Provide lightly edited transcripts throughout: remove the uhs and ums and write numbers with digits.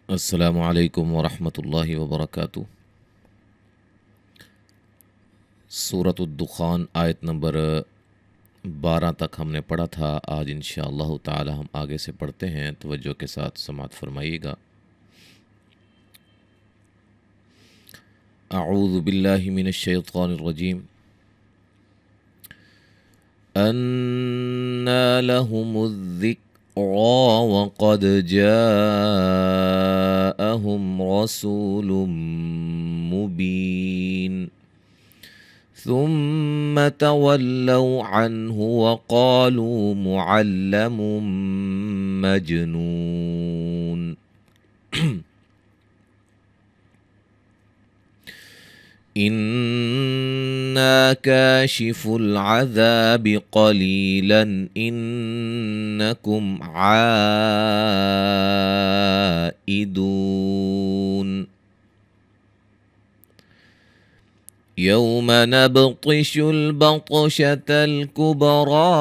अस्सलामु अलैकुम वरहमतुल्लाहि वबरकातुह। सूरत-उद-दुखान आयत नंबर 12 तक हमने पढ़ा था। आज इंशाअल्लाह ताला हम आगे से पढ़ते हैं। तवज्जो के साथ समाअत फरमाइएगा। अऊज़ु बिल्लाहि मिनश शैतानिर रजीम। अन्ना लहुमुज़्ज़िक्रा वक़द जाअहुम रसूलुम मुबीन ثم تولوا عنه وقالوا معلم مجنون إنا كاشف العذاب قليلا إنكم عائدون يوم نبطش البطشة الكبرى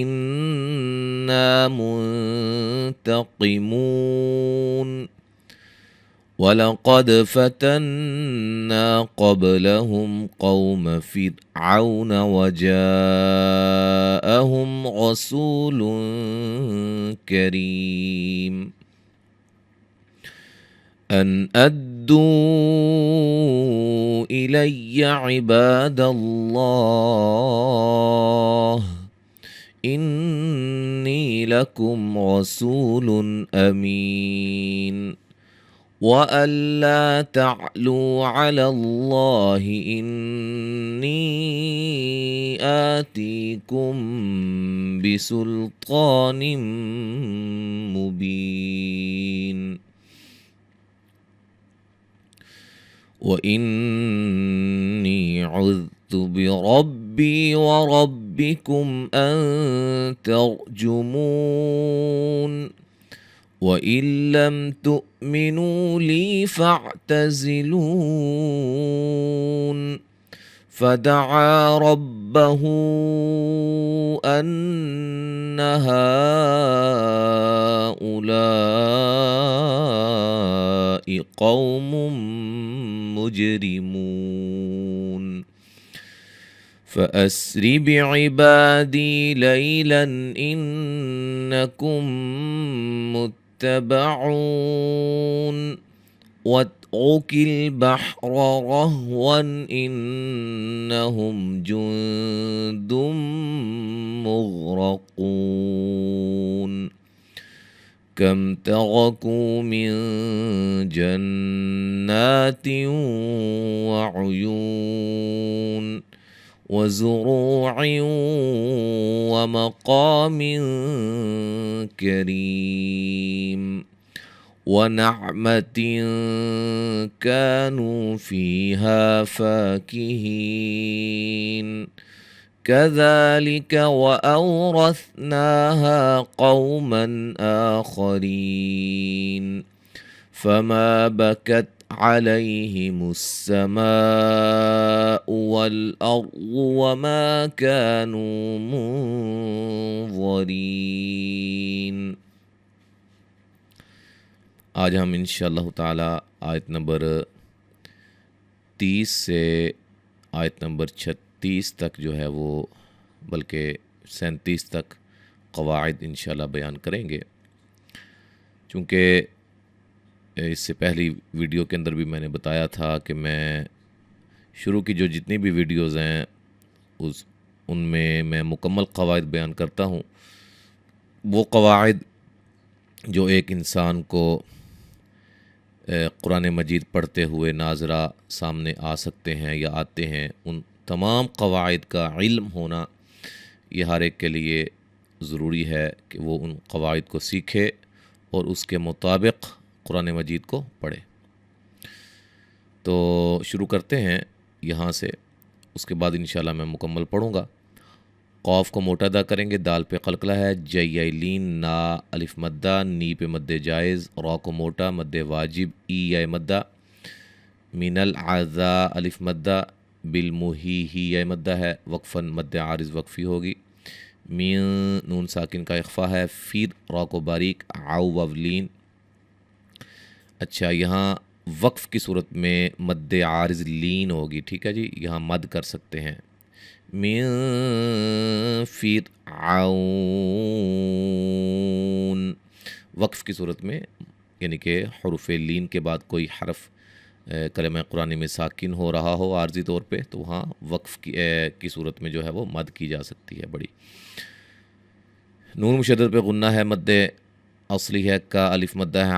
إنا منتقمون ولقد فتنا قبلهم قوم فرعون وجاءهم رسول كريم أن أدوا إلي عباد الله إني لكم رسول أمين وأن لا تعلوا على الله إني آتيكم بسلطان مبين وإني عذت بربي وربكم أن ترجمون وإن لم تؤمنوا لي فاعتزلون فدعا ربه أن هؤلاء قوم مجرمون فأسر بعبادي ليلا إنكم متبعون واترك البحر رهوا إنهم جند مغرقون كم تركوا من جنات وعيون وزروع ومقام كريم ونعمة كانوا فيها فاكهين كذلك وأورثناها قوما آخرين فما بكت عليهم السماء والأرض وما كانوا منظرين। आज हम इंशाअल्लाह ताला आयत नंबर 30 से आयत नंबर 36 तक जो है वो बल्कि 37 तक क़वाइद इंशाअल्लाह बयान करेंगे। चूँकि इससे पहली वीडियो के अंदर भी मैंने बताया था कि मैं शुरू की जो जितनी भी वीडियोज़ हैं उनमें मैं मुकम्मल क़वाइद बयान करता हूँ। वो क़वाइद जो एक इंसान को कुरान मजीद पढ़ते हुए नाजरा सामने आ सकते हैं या आते हैं, उन तमाम क़वाइद का इल्म होना ये हर एक के लिए ज़रूरी है कि वो उन क़वाइद को सीखे और उसके मुताबिक कुरान मजीद को पढ़े। तो शुरू करते हैं यहाँ से, उसके बाद इंशाअल्लाह मैं मुकम्मल पढ़ूँगा। क़ाफ को मोटा अदा करेंगे, दाल पे क़लक़ला है, जयलीन ना अलिफ मद्दा, नी पे मद्दे जायज़, रा को मोटा मद्दे वाजिब, ई या मद्दा, मिनल आज़ा अलिफ मद्दा, बिल मुही ही या मद्दा है, वक्फ़न मद्दे आरिज़ वक्फ़ी होगी, मीन नून साकिन का इख्फ़ा है, फिर रा को बारीक, आउ ववलीन, اچھا، یہاں وقف کی صورت میں مد عارض لین ہوگی، ٹھیک ہے جی، یہاں مد کر سکتے ہیں من فرعون، وقف کی صورت میں یعنی کہ حروف لین کے بعد کوئی حرف کلمہ قرآن میں ساکن ہو رہا ہو عارضی طور پہ، تو وہاں وقف کی صورت میں جو ہے وہ مد کی جا سکتی ہے بڑی۔ نون مشدد پہ غنہ ہے، مد اصلی ہے، کا الف مدہ ہے،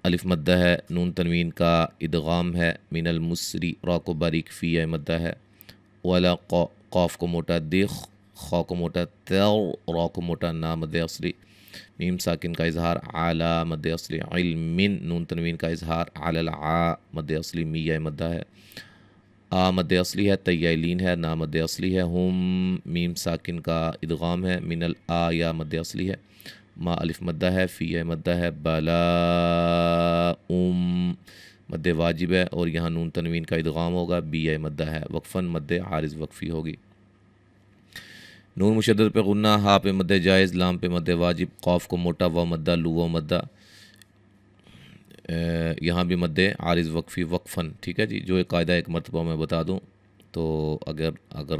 الف مدہ ہے، نون تنوین کا ادغام ہے، من المسری را کو باریک فی مدہ ہے، ولا قاف کو موٹا دخ، خا کو موٹا تر، را کو موٹا نا مد اصلی، میم ساکن کا اظہار علی مد اصلی، علم نون تنوین کا اظہار علی العا مد اصلی میہ مدہ ہے، آ مد اصلی ہے، تیہ لین ہے، نا مد اصلی ہے، ہم میم ساکن کا ادغام ہے، من الآ یا مد اصلی ہے، ما الف مدہ ہے، فی مدہ ہے، بلا مد واجب ہے، اور یہاں نون تنوین کا ادغام ہوگا، بی مدہ ہے، وقفاً مد عارض وقفی ہوگی۔ نون مشدد پہ غنہ، ہا پہ مد جائز، لام پہ مد واجب، قاف کو موٹا، و مدہ، لو و مدہ، یہاں بھی مد عارض وقفی وقفاً، ٹھیک ہے جی۔ جو ایک قاعدہ ایک مرتبہ میں بتا دوں تو اگر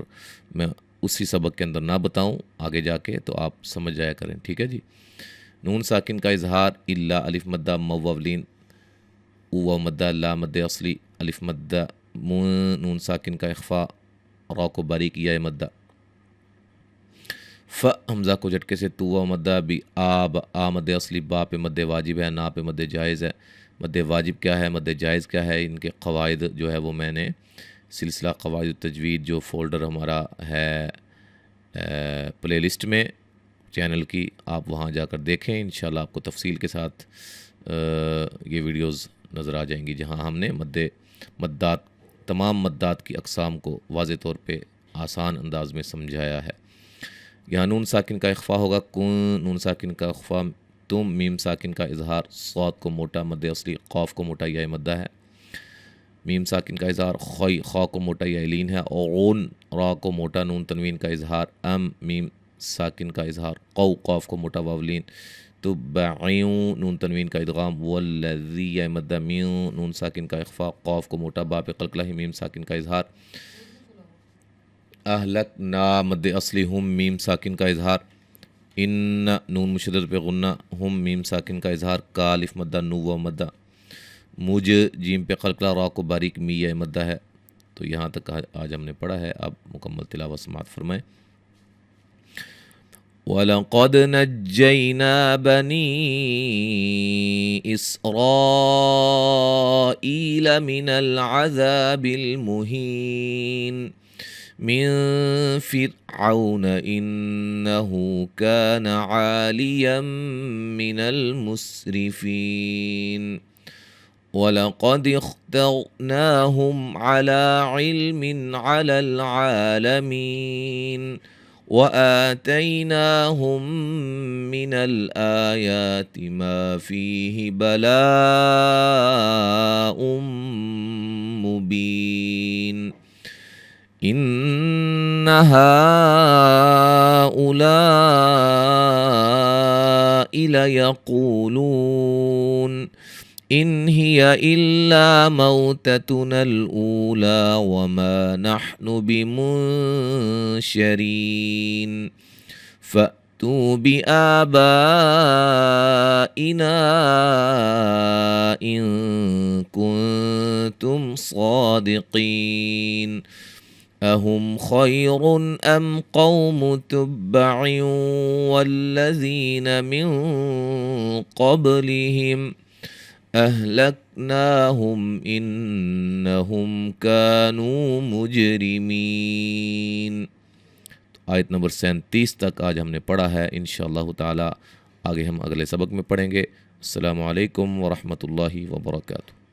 میں اسی سبق کے اندر نہ بتاؤں آگے جا کے تو آپ سمجھ جایا کریں، ٹھیک ہے جی۔ نون ساکن کا اظہار الا الف مدہ موولین، او مدہ، لا مد اصلی، الف مدہ، نون ساکن کا اخفا، را کو باریک یا مدہ، ف حمزہ کو جھٹکے سے، تو و مدہ بھی، آ مد اصلی، با پہ مد واجب ہے، نا پہ مد جائز ہے۔ مد واجب کیا ہے، مد جائز کیا ہے، ان کے قواعد جو ہے وہ میں نے سلسلہ قواعد التجوید جو فولڈر ہمارا ہے پلے لسٹ میں چینل کی، آپ وہاں جا کر دیکھیں، انشاءاللہ آپ کو تفصیل کے ساتھ یہ ویڈیوز نظر آ جائیں گی، جہاں ہم نے مدات تمام مدات کی اقسام کو واضح طور پہ آسان انداز میں سمجھایا ہے۔ یہاں نون ساکن کا اخفا ہوگا، کن، نون ساکن کا اخفا تم، میم ساکن کا اظہار، صاد کو موٹا مد اصلی، قاف کو موٹا یا مدہ ہے، میم ساکن کا اظہار، خا کو موٹا یا لین ہے، اون، را کو موٹا نون تنوین کا اظہار، میم ساکن کا اظہار، قاف کو موٹا واولین، تبعیوں نون تنوین کا ادغام، والذی یا مدہ، میوں نون ساکن کا اخفا، قاف کو موٹا، با پہ قلقلہ، میم ساکن کا اظہار، اہلک نا مد اصلی، ہم میم ساکن کا اظہار، ان نون مشدد پہ غنہ، ہم میم ساکن کا اظہار، کا الف مدہ، نو و مدہ، مجھ جیم پہ قلقلہ، را کو باریک میہ مدہ ہے۔ تو یہاں تک آج ہم نے پڑھا ہے، اب مکمل تلاوت سماعت فرمائیں۔ وَلَقَدْ نَجَّيْنَا بَنِي إِسْرَائِيلَ مِنَ الْعَذَابِ الْمُهِينِ من فرعون إنه كان عاليا من المسرفين ولقد اخترناهم على علم على العالمين وآتيناهم من الآيات ما فيه بلاء مبين إن هؤلاء ليقولون إن هي إلا موتتنا الأولى وما نحن بمنشرين فأتوا بآبائنا إن كنتم صادقين أهم خير أم قوم تبع والذين من قبلهم أهلكناهم إنهم كانوا مجرمين۔ آیت نمبر 37 تک آج ہم نے پڑھا ہے، انشاءاللہ تعالی آگے ہم اگلے سبق میں پڑھیں گے۔ السلام علیکم ورحمۃ اللہ وبرکاتہ۔